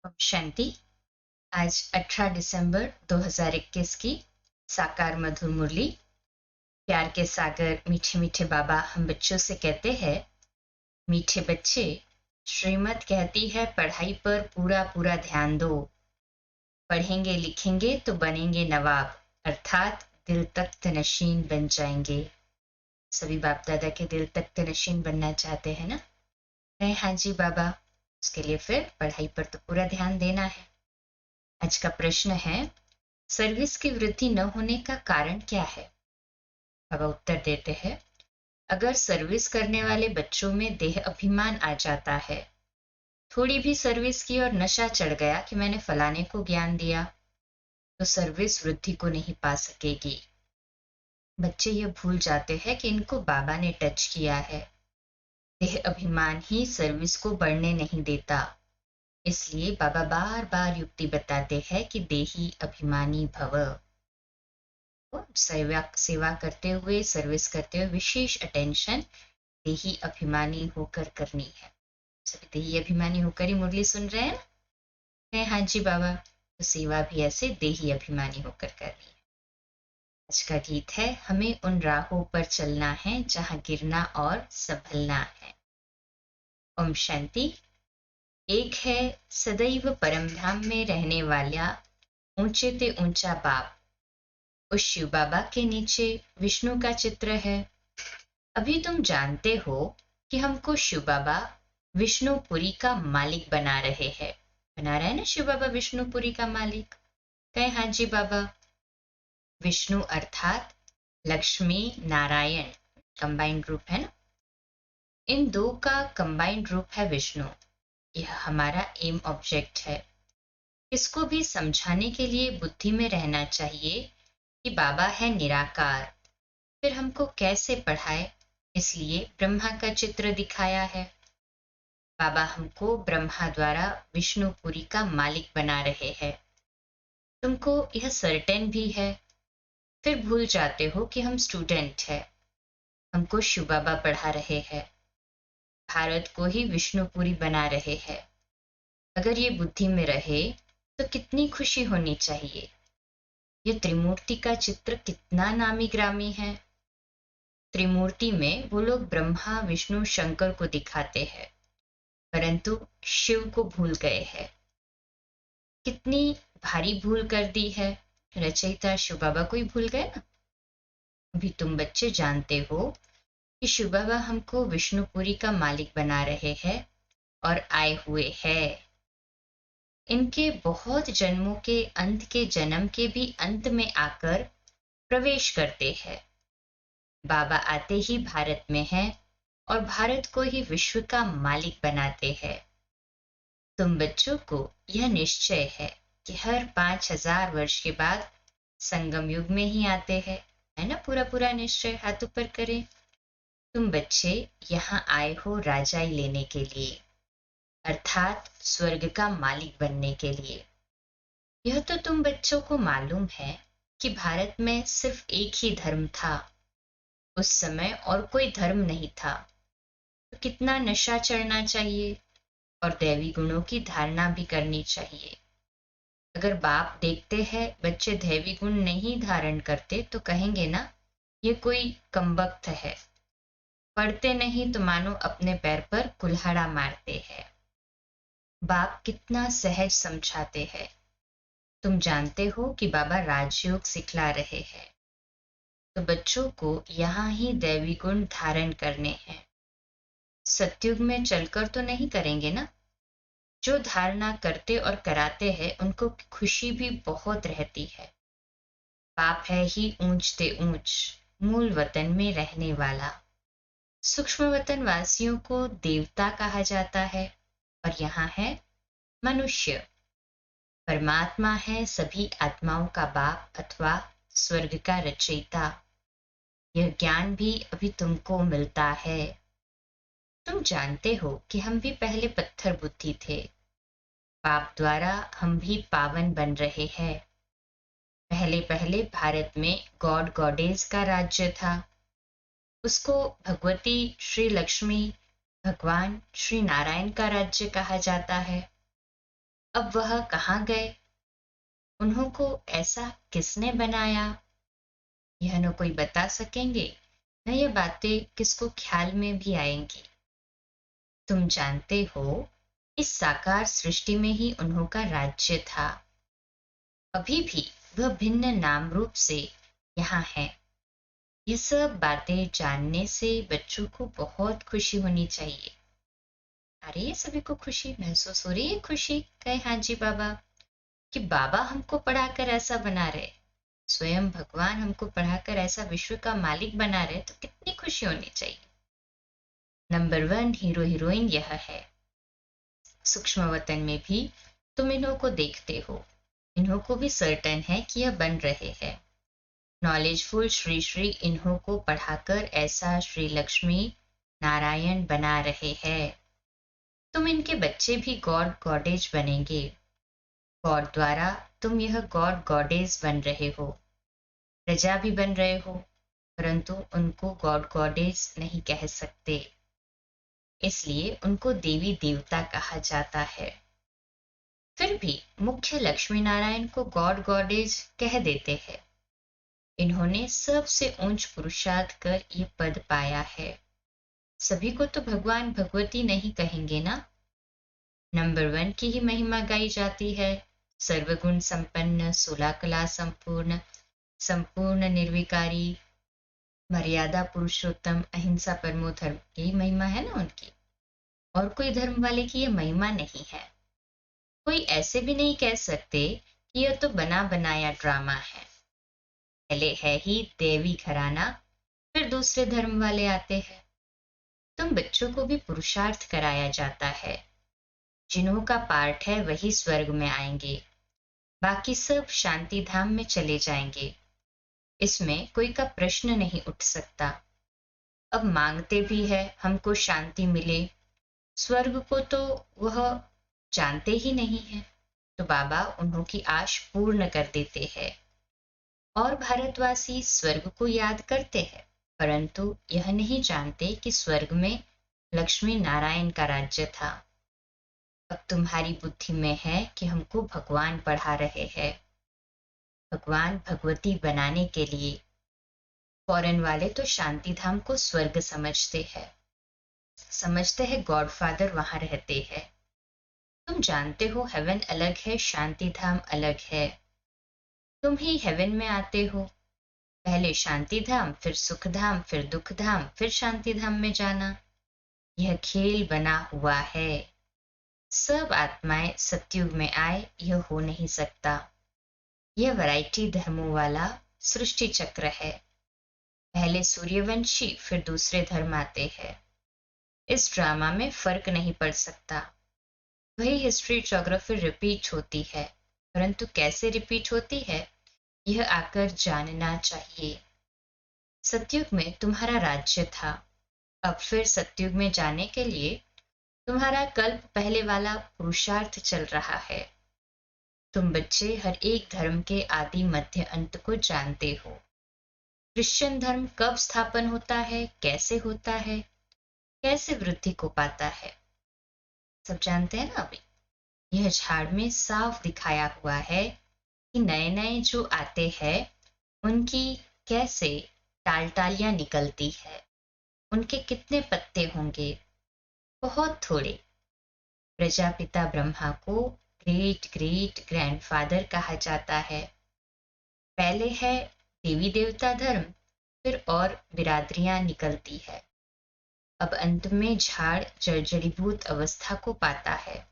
ओम शांति। आज 18 दिसंबर 2021 की साकार मधुर मुरली। प्यार के सागर मीठे मीठे बाबा हम बच्चों से कहते हैं, मीठे बच्चे, श्रीमत कहती है पढ़ाई पर पूरा पूरा ध्यान दो। पढ़ेंगे लिखेंगे तो बनेंगे नवाब, अर्थात दिल तख्त नशीन बन जाएंगे। सभी बाप दादा के दिल तख्त नशीन बनना चाहते हैं ना? नहीं? हाँ जी बाबा। उसके लिए फिर पढ़ाई पर तो पूरा ध्यान देना है। आज का प्रश्न है, सर्विस की वृद्धि न होने का कारण क्या है? बाबा उत्तर देते हैं, अगर सर्विस करने वाले बच्चों में देह अभिमान आ जाता है, थोड़ी भी सर्विस की और नशा चढ़ गया कि मैंने फलाने को ज्ञान दिया, तो सर्विस वृद्धि को नहीं पा सकेगी। बच्चे ये भूल जाते हैं कि इनको बाबा ने टच किया है। देह अभिमान ही सर्विस को बढ़ने नहीं देता। इसलिए बाबा बार बार युक्ति बताते हैं कि देही अभिमानी भव। सेवा करते हुए, सर्विस करते हुए विशेष अटेंशन देही अभिमानी होकर करनी है। सभी देही अभिमानी होकर ही मुरली सुन रहे हैं ना? हाँ जी बाबा। तो सेवा भी ऐसे देही अभिमानी होकर करनी है। आज का गीत है, हमें उन राहों पर चलना है जहां गिरना और संभलना है। ओम शांति। एक है सदैव परम धाम में रहने वाला ऊंचे ते ऊंचा बाप। उस शिव बाबा के नीचे विष्णु का चित्र है। अभी तुम जानते हो कि हमको शिव बाबा विष्णुपुरी का मालिक बना रहे हैं। बना रहे हैं ना शिव बाबा विष्णुपुरी का मालिक? कहे हाँ जी बाबा। विष्णु अर्थात लक्ष्मी नारायण कंबाइंड रूप है ना? इन दो का कंबाइंड रूप है विष्णु। यह हमारा एम ऑब्जेक्ट है। इसको भी समझाने के लिए बुद्धि में रहना चाहिए कि बाबा है निराकार, फिर हमको कैसे पढ़ाए, इसलिए ब्रह्मा का चित्र दिखाया है। बाबा हमको ब्रह्मा द्वारा विष्णुपुरी का मालिक बना रहे हैं। तुमको यह सर्टेन भी है, फिर भूल जाते हो कि हम स्टूडेंट हैं। हमको शिव बाबा पढ़ा रहे हैं, भारत को ही विष्णुपुरी बना रहे हैं। अगर ये बुद्धि में रहे तो कितनी खुशी होनी चाहिए। ये त्रिमूर्ति का चित्र कितना नामी ग्रामी है। त्रिमूर्ति में वो लोग ब्रह्मा विष्णु शंकर को दिखाते हैं, परंतु शिव को भूल गए हैं। कितनी भारी भूल कर दी है। रचयिता शिव बाबा को ही भूल गए ना? अभी तुम बच्चे जानते हो कि शिव बाबा हमको विष्णुपुरी का मालिक बना रहे हैं और आए हुए हैं। इनके बहुत जन्मों के अंत के जन्म के भी अंत में आकर प्रवेश करते हैं। बाबा आते ही भारत में हैं और भारत को ही विश्व का मालिक बनाते हैं। तुम बच्चों को यह निश्चय है कि हर 5000 वर्ष के बाद संगम युग में ही आते हैं, है ना? पूरा पूरा निश्चय हाथ ऊपर करें। तुम बच्चे यहाँ आए हो राजाई लेने के लिए, अर्थात स्वर्ग का मालिक बनने के लिए। यह तो तुम बच्चों को मालूम है कि भारत में सिर्फ एक ही धर्म था उस समय, और कोई धर्म नहीं था। तो कितना नशा चढ़ना चाहिए और दैवी गुणों की धारणा भी करनी चाहिए। अगर बाप देखते हैं बच्चे दैवी गुण नहीं धारण करते तो कहेंगे ना, ये कोई कमबख्त है। पढ़ते नहीं तो मानो अपने पैर पर कुल्हाड़ा मारते हैं। बाप कितना सहज समझाते हैं। तुम जानते हो कि बाबा राजयोग सिखला रहे हैं, तो बच्चों को यहाँ ही दैवी गुण धारण करने हैं। सतयुग में चलकर तो नहीं करेंगे ना? जो धारणा करते और कराते हैं उनको खुशी भी बहुत रहती है। बाप है ही ऊंचते ऊंच, मूल वतन में रहने वाला। सूक्ष्म वतन वासियों को देवता कहा जाता है और यहाँ है मनुष्य। परमात्मा है सभी आत्माओं का बाप अथवा स्वर्ग का रचयिता। यह ज्ञान भी अभी तुमको मिलता है। तुम जानते हो कि हम भी पहले पत्थर बुद्धि थे। पाप द्वारा हम भी पावन बन रहे हैं। पहले पहले भारत में गॉड गॉडेज का राज्य था। उसको भगवती श्री लक्ष्मी, भगवान श्री नारायण का राज्य कहा जाता है। अब वह कहाँ गए? उन्हों को ऐसा किसने बनाया? यह न कोई बता सकेंगे, न यह बातें किसको ख्याल में भी आएंगी। तुम जानते हो, इस साकार सृष्टि में ही उन्हों का राज्य था। अभी भी वह भिन्न नाम रूप से यहाँ है। ये सब बातें जानने से बच्चों को बहुत खुशी होनी चाहिए। अरे ये सभी को खुशी महसूस हो रही है? खुशी कहे हाँ जी बाबा, कि बाबा हमको पढ़ाकर ऐसा बना रहे, स्वयं भगवान हमको पढ़ाकर ऐसा विश्व का मालिक बना रहे, तो कितनी खुशी होनी चाहिए। नंबर 1 हीरो हीरोइन यह है। सूक्ष्म वतन में भी तुम इन्हों को देखते हो, इन्हों को भी सर्टन है कि यह बन रहे हैं। नॉलेजफुल श्री श्री इन्हों को पढ़ाकर ऐसा श्री लक्ष्मी नारायण बना रहे हैं। तुम इनके बच्चे भी गॉड गॉडेज बनेंगे। गॉड द्वारा तुम यह गॉड गॉडेज बन रहे हो, प्रजा भी बन रहे हो, परंतु उनको गॉड गॉडेज नहीं कह सकते, इसलिए उनको देवी देवता कहा जाता है। फिर भी मुख्य लक्ष्मी नारायण को गॉड गॉडेज कह देते हैं। इन्होंने सबसे ऊंच पुरुषार्थ कर ये पद पाया है। सभी को तो भगवान भगवती नहीं कहेंगे ना। नंबर 1 की ही महिमा गाई जाती है। सर्वगुण संपन्न, 16 कला संपूर्ण, संपूर्ण निर्विकारी, मर्यादा पुरुषोत्तम, अहिंसा परमो धर्म, यही महिमा है ना उनकी। और कोई धर्म वाले की यह महिमा नहीं है। कोई ऐसे भी नहीं कह सकते कि यह तो बना बनाया ड्रामा है। पहले है ही देवी घराना, फिर दूसरे धर्म वाले आते हैं। तुम बच्चों को भी पुरुषार्थ कराया जाता है। जिन्हों का पार्ट है वही स्वर्ग में आएंगे, बाकी सब शांति धाम में चले जाएंगे। इसमें कोई का प्रश्न नहीं उठ सकता। अब मांगते भी है हमको शांति मिले, स्वर्ग को तो वह जानते ही नहीं है, तो बाबा उन्हों की आश पूर्ण कर देते हैं। और भारतवासी स्वर्ग को याद करते हैं, परंतु यह नहीं जानते कि स्वर्ग में लक्ष्मी नारायण का राज्य था। अब तुम्हारी बुद्धि में है कि हमको भगवान पढ़ा रहे हैं, भगवान भगवती बनाने के लिए। फॉरेन वाले तो शांति धाम को स्वर्ग समझते हैं गॉडफादर वहां रहते हैं। तुम जानते हो हेवन अलग है, शांति धाम अलग है। तुम ही हेवन में आते हो, पहले शांति धाम, फिर सुख धाम, फिर दुख धाम, फिर शांति धाम में जाना। यह खेल बना हुआ है। सब आत्माएं सतयुग में आए, यह हो नहीं सकता। यह वैरायटी धर्मों वाला सृष्टि चक्र है। पहले सूर्यवंशी, फिर दूसरे धर्म आते हैं। इस ड्रामा में फर्क नहीं पड़ सकता। वही हिस्ट्री ज्योग्राफी रिपीट होती है, परंतु कैसे रिपीट होती है यह आकर जानना चाहिए। सतयुग में तुम्हारा राज्य था, अब फिर सतयुग में जाने के लिए तुम्हारा कल्प पहले वाला पुरुषार्थ चल रहा है। तुम बच्चे हर एक धर्म के आदि मध्य अंत को जानते हो। क्रिश्चियन धर्म कब स्थापन होता है, कैसे होता है, कैसे वृद्धि को पाता है, सब जानते हैं ना। अभी यह झाड़ में साफ दिखाया हुआ है कि नए नए जो आते हैं उनकी कैसे टालटालियां निकलती है, उनके कितने पत्ते होंगे, बहुत थोड़े। प्रजापिता ब्रह्मा को ग्रेट ग्रेट ग्रैंडफादर कहा जाता है। पहले है देवी देवता धर्म, फिर और बिरादरियां निकलती है। अब अंत में झाड़ जर्जरीभूत अवस्था को पाता है।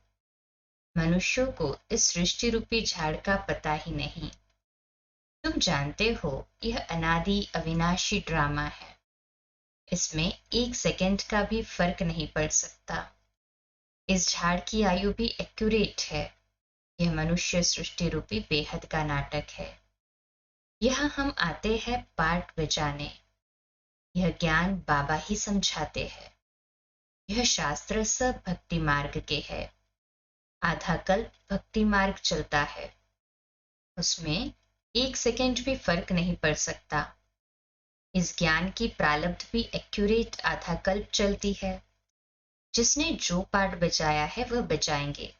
मनुष्यों को इस सृष्टि रूपी झाड़ का पता ही नहीं। तुम जानते हो यह अनादि अविनाशी ड्रामा है। इसमें एक सेकंड का भी फर्क नहीं पड़ सकता। इस झाड़ की आयु भी एक्यूरेट है। यह मनुष्य सृष्टि रूपी बेहद का नाटक है। यहाँ हम आते हैं पार्ट बजाने। यह ज्ञान बाबा ही समझाते हैं। यह शास्त्र सब भक्ति मार्ग के है। आधा कल्प भक्ति मार्ग चलता है, उसमें एक सेकंड भी फर्क नहीं पड़ सकता। इस ज्ञान की प्रारब्ध भी एक्यूरेट आधा कल्प चलती है। जिसने जो पार्ट बजाया है वह बजाएंगे।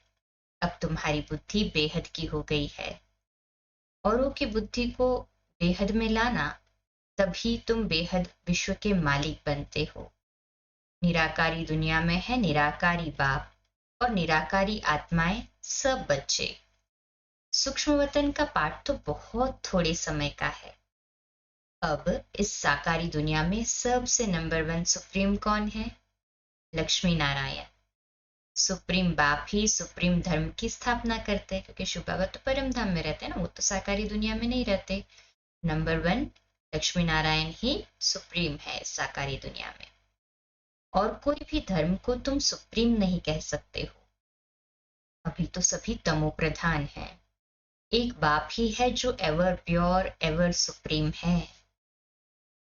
अब तुम्हारी बुद्धि बेहद की हो गई है। औरों की बुद्धि को बेहद में लाना, तभी तुम बेहद विश्व के मालिक बनते हो। निराकारी दुनिया में है निराकारी बाप और निराकारी आत्माएं, सब बच्चे। सूक्ष्म वतन का पाठ तो बहुत थोड़े समय का है। अब इस साकारी दुनिया में सबसे नंबर 1 सुप्रीम कौन है? लक्ष्मी नारायण। सुप्रीम बाप ही सुप्रीम धर्म की स्थापना करते हैं, क्योंकि शिव बाबा तो परम धाम में रहते हैं ना, वो तो साकारी दुनिया में नहीं रहते। नंबर 1 लक्ष्मी नारायण ही सुप्रीम है इस साकारी दुनिया में। और कोई भी धर्म को तुम सुप्रीम नहीं कह सकते हो। अभी तो सभी तमो प्रधान है। एक बाप ही है जो एवर प्योर, एवर सुप्रीम है।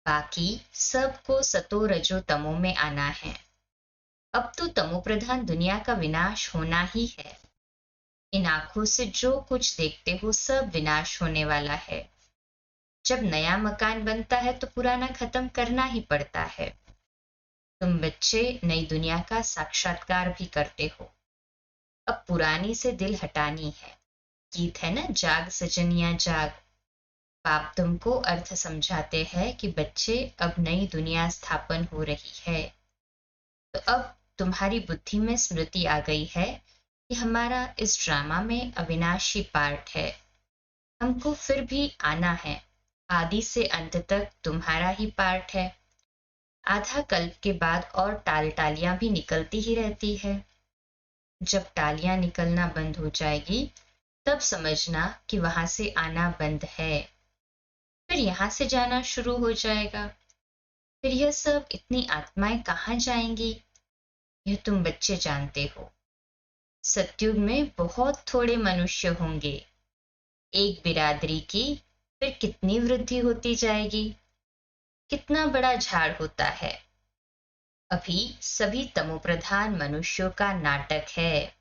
बाकी सबको सतो रजो तमो में आना है। अब तो तमो प्रधान दुनिया का विनाश होना ही है। इन आंखों से जो कुछ देखते हो सब विनाश होने वाला है। जब नया मकान बनता है तो पुराना खत्म करना ही पड़ता है। तुम बच्चे नई दुनिया का साक्षात्कार भी करते हो। अब पुरानी से दिल हटानी है। गीत है ना, जाग सजनिया जाग। बाप तुमको अर्थ समझाते हैं कि बच्चे अब नई दुनिया स्थापन हो रही है। तो अब तुम्हारी बुद्धि में स्मृति आ गई है कि हमारा इस ड्रामा में अविनाशी पार्ट है। हमको फिर भी आना है। आदि से अंत तक तुम्हारा ही पार्ट है। आधा कल्प के बाद और टाल टालियां भी निकलती ही रहती है। जब टालियां निकलना बंद हो जाएगी तब समझना कि वहां से आना बंद है। फिर यहां से जाना शुरू हो जाएगा। फिर यह सब इतनी आत्माएं कहाँ जाएंगी, यह तुम बच्चे जानते हो। सतयुग में बहुत थोड़े मनुष्य होंगे। एक बिरादरी की फिर कितनी वृद्धि होती जाएगी, कितना बड़ा झाड़ होता है। अभी सभी तमोप्रधान मनुष्यों का नाटक है।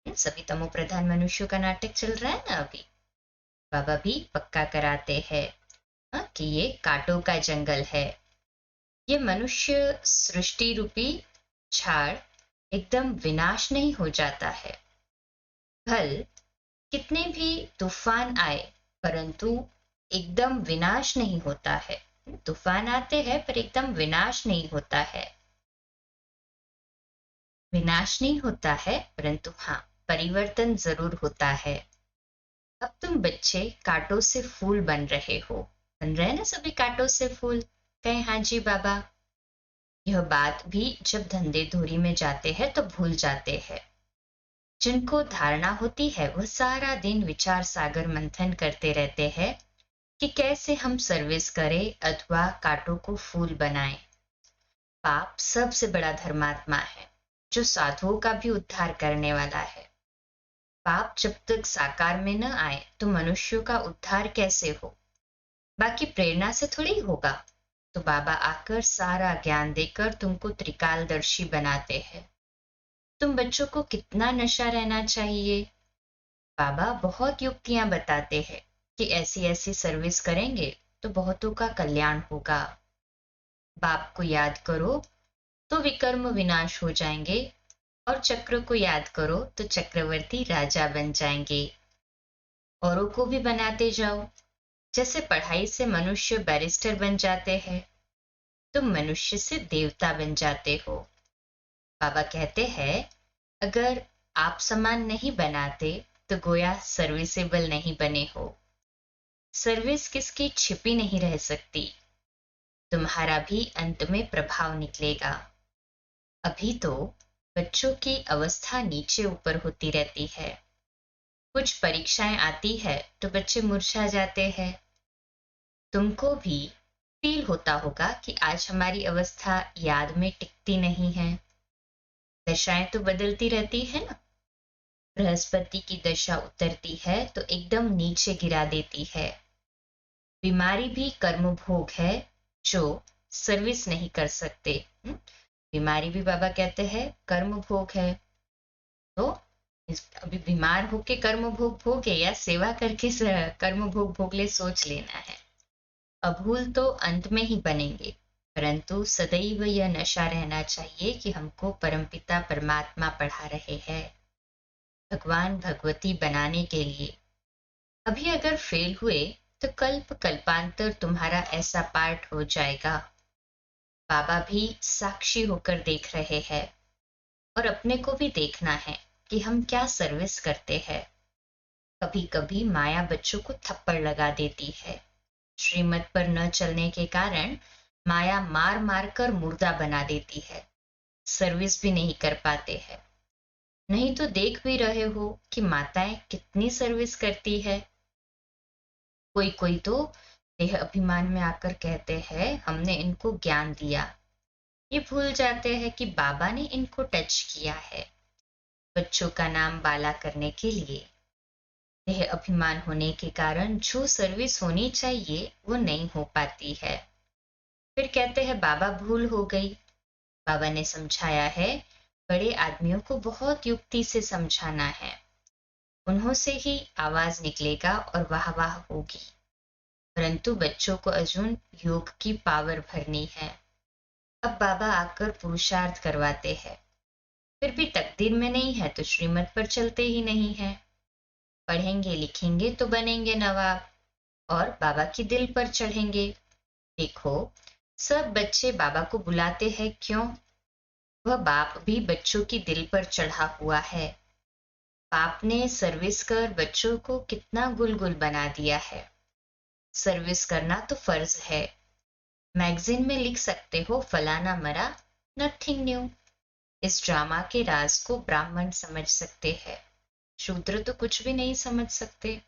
सभी तमोप्रधान मनुष्यों का नाटक चल रहा है ना अभी। बाबा भी पक्का कराते हैं कि ये कांटों का जंगल है। ये मनुष्य सृष्टि रूपी झाड़ एकदम विनाश नहीं हो जाता है। भल कितने भी तूफान आए परंतु एकदम विनाश नहीं होता है। तूफान आते हैं पर एकदम विनाश नहीं होता है। विनाश नहीं होता है परंतु हाँ, परिवर्तन जरूर होता है। अब तुम बच्चे कांटों से फूल बन रहे हो। बन रहे हैं ना सभी कांटों से फूल? कहें हाँ जी बाबा। यह बात भी जब धंधे धूरी में जाते हैं तो भूल जाते हैं। जिनको धारणा होती है वह सारा दिन विचार सागर मंथन करते रहते हैं कि कैसे हम सर्विस करें अथवा कांटों को फूल बनाएं। पाप सबसे बड़ा धर्मात्मा है जो साधुओं का भी उद्धार करने वाला है। पाप जब तक साकार में न आए तो मनुष्यों का उद्धार कैसे हो? बाकी प्रेरणा से थोड़ी होगा। तो बाबा आकर सारा ज्ञान देकर तुमको त्रिकालदर्शी बनाते हैं। तुम बच्चों को कितना नशा रहना चाहिए। बाबा बहुत युक्तियां बताते हैं कि ऐसी ऐसी सर्विस करेंगे तो बहुतों का कल्याण होगा। बाप को याद करो तो विकर्म विनाश हो जाएंगे और चक्र को याद करो तो चक्रवर्ती राजा बन जाएंगे। औरों को भी बनाते जाओ। जैसे पढ़ाई से मनुष्य बैरिस्टर बन जाते हैं, तुम मनुष्य से देवता बन जाते हो। बाबा कहते हैं अगर आप समान नहीं बनाते तो गोया सर्विसेबल नहीं बने हो। सर्विस किसकी छिपी नहीं रह सकती। तुम्हारा भी अंत में प्रभाव निकलेगा। अभी तो बच्चों की अवस्था नीचे ऊपर होती रहती है। कुछ परीक्षाएं आती है तो बच्चे मुरझा जाते हैं। तुमको भी फील होता होगा कि आज हमारी अवस्था याद में टिकती नहीं है। दशाएं तो बदलती रहती है ना। बृहस्पति की दशा उतरती है तो एकदम नीचे गिरा देती है। बीमारी भी कर्म भोग है जो सर्विस नहीं कर सकते। बीमारी भी बाबा कहते हैं कर्म भोग है। तो अभी बीमार होके कर्म भोग भोगे या सेवा करके कर्म भोग भोगले, सोच लेना है। अभूल तो अंत में ही बनेंगे परंतु सदैव यह नशा रहना चाहिए कि हमको परमपिता परमात्मा पढ़ा रहे हैं। भगवान भगवती बनाने के लिए। अभी अगर फेल हुए तो कल्प कल्पांतर तुम्हारा ऐसा पार्ट हो जाएगा। बाबा भी साक्षी होकर देख रहे हैं और अपने को भी देखना है कि हम क्या सर्विस करते हैं। कभी कभी माया बच्चों को थप्पड़ लगा देती है। श्रीमत पर न चलने के कारण माया मार मार कर मुर्दा बना देती है। सर्विस भी नहीं कर पाते हैं। नहीं तो देख भी रहे हो कि माताएं कितनी सर्विस करती है। कोई कोई तो देह अभिमान में आकर कहते हैं हमने इनको ज्ञान दिया। ये भूल जाते हैं कि बाबा ने इनको टच किया है बच्चों का नाम बाला करने के लिए। देह अभिमान होने के कारण जो सर्विस होनी चाहिए वो नहीं हो पाती है। फिर कहते हैं बाबा भूल हो गई। बाबा ने समझाया है, बड़े आदमियों को बहुत युक्ति से समझाना है, उन्हों से ही आवाज निकलेगा और वाह वाह होगी। परंतु बच्चों को अर्जुन योग की पावर भरनी है। अब बाबा आकर पुरुषार्थ करवाते हैं। फिर भी तकदीर में नहीं है तो श्रीमत पर चलते ही नहीं है। पढ़ेंगे लिखेंगे तो बनेंगे नवाब और बाबा की दिल पर चढ़ेंगे। देखो, सब बच्चे बाबा को बुलाते हैं, क्यों? वह बाप भी बच्चों की दिल पर चढ़ा हुआ है। बाप ने सर्विस कर बच्चों को कितना गुलगुल बना दिया है। सर्विस करना तो फर्ज है। मैगजीन में लिख सकते हो फलाना मरा, नथिंग न्यू। इस ड्रामा के राज को ब्राह्मण समझ सकते हैं, शूद्र तो कुछ भी नहीं समझ सकते।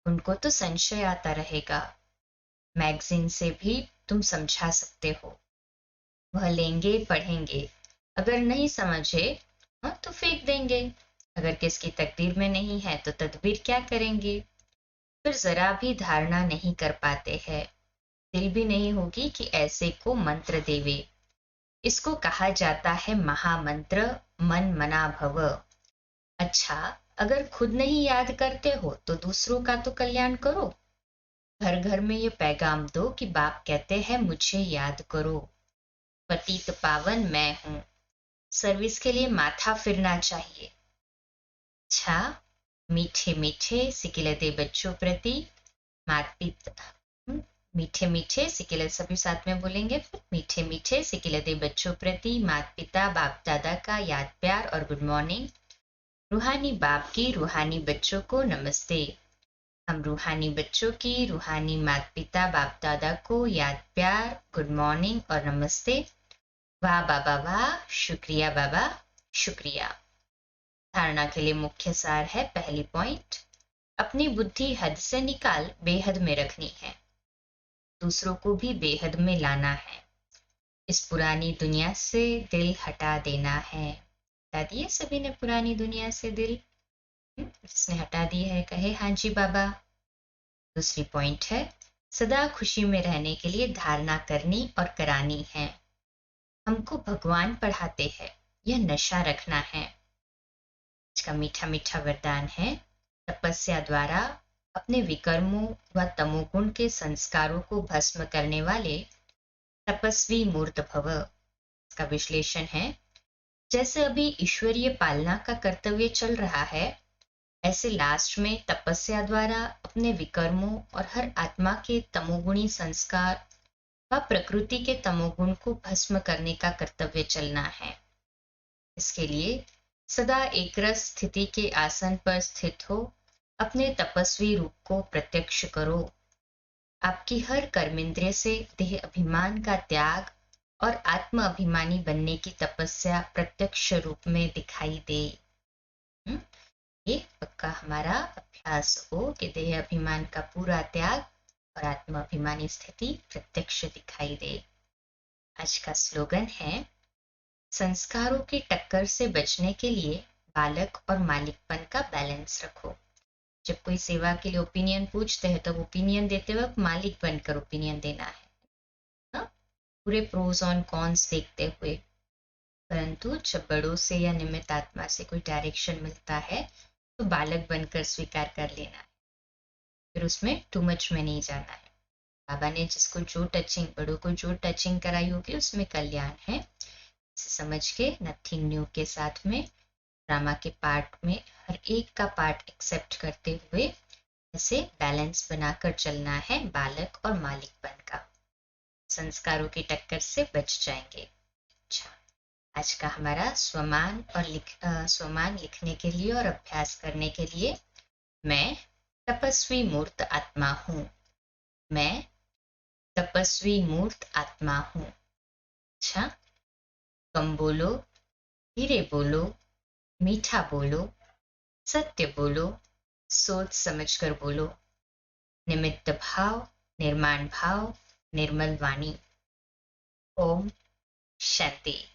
उनको तो संशय आता रहेगा। मैगजीन से भी तुम समझा सकते हो। वह लेंगे पढ़ेंगे, अगर नहीं समझे हाँ तो फेंक देंगे। अगर किसकी तकदीर में नहीं है तो तदबीर क्या करेंगे। फिर जरा भी धारणा नहीं कर पाते हैं। दिल भी नहीं होगी कि ऐसे को मंत्र देवे। इसको कहा जाता है महामंत्र मन मना भव। अच्छा, अगर खुद नहीं याद करते हो तो दूसरों का तो कल्याण करो। घर घर में ये पैगाम दो कि बाप कहते हैं मुझे याद करो। पतित पावन मैं हूं। सर्विस के लिए माथा फिरना चाहिए। अच्छा, मीठे मीठे सिकिलते बच्चों प्रति मात पिता, मीठे मीठे सिकिल सभी साथ में बोलेंगे। फिर मीठे मीठे सिकिलते बच्चों प्रति माता पिता बाप दादा का याद प्यार और गुड मॉर्निंग। रूहानी बाप की रूहानी बच्चों को नमस्ते। हम रूहानी बच्चों की रूहानी माता पिता बाप दादा को याद प्यार गुड मॉर्निंग और नमस्ते। वाह बाबा वाह, शुक्रिया बाबा शुक्रिया। धारणा के लिए मुख्य सार है, पहली पॉइंट, अपनी बुद्धि हद से निकाल बेहद में रखनी है, दूसरों को भी बेहद में लाना है। इस पुरानी दुनिया से दिल हटा देना है। हटा दिए सभी ने पुरानी दुनिया से दिल? जिसने हटा दी है कहे हाँ जी बाबा। दूसरी पॉइंट है, सदा खुशी में रहने के लिए धारणा करनी और करानी है। हमको भगवान पढ़ाते हैं, यह नशा रखना है। इसका मीठा मीठा वरदान है, तपस्या द्वारा अपने विकर्मों व तमोगुण के संस्कारों को भस्म करने वाले तपस्वी मूर्त भव। इसका विश्लेषण है, जैसे अभी ईश्वरीय पालना का कर्तव्य चल रहा है, ऐसे लास्ट में तपस्या द्वारा अपने विकर्मों और हर आत्मा के तमोगुणी संस्कार व प्रकृति के तमोगुण को भस्म करने का कर्तव्य चलना है। इसके लिए सदा एकरस स्थिति के आसन पर स्थित हो अपने तपस्वी रूप को प्रत्यक्ष करो। आपकी हर कर्मेंद्रिय से देह अभिमान का त्याग और आत्म अभिमानी बनने की तपस्या प्रत्यक्ष रूप में दिखाई दे। ये पक्का हमारा अभ्यास हो कि देह अभिमान का पूरा त्याग और आत्म अभिमानी स्थिति प्रत्यक्ष दिखाई दे। आज का स्लोगन है, संस्कारों की टक्कर से बचने के लिए बालक और मालिकपन का बैलेंस रखो। जब कोई सेवा के लिए ओपिनियन पूछते हैं तब ओपिनियन देते वक्त मालिक बनकर ओपिनियन देना है, ना? पूरे प्रोज ऑन कॉन्स देखते हुए। परंतु जब बड़ों से या निमित्त आत्मा से कोई डायरेक्शन मिलता है तो बालक बनकर स्वीकार कर लेना है, फिर उसमें टू मच में नहीं जाना है। बाबा ने जिसको जो टचिंग, बड़ों को जो टचिंग कराई होगी उसमें कल्याण है, इसे समझ के नथिंग न्यू के साथ में ड्रामा के पार्ट में हर एक का पार्ट एक्सेप्ट करते हुए ऐसे बैलेंस बनाकर चलना है बालक और मालिकपन का। संस्कारों की टक्कर से बच जाएंगे। अच्छा, आज का हमारा स्वमान और स्वमान लिखने के लिए और अभ्यास करने के लिए, मैं तपस्वी मूर्त आत्मा हूँ। मैं तपस्वी मूर्त आत्मा हूँ। अच्छा, कम बोलो, धीरे बोलो, मीठा बोलो, सत्य बोलो, सोच समझकर बोलो। निमित्त भाव, निर्माण भाव, निर्मल वाणी। ओम शांति।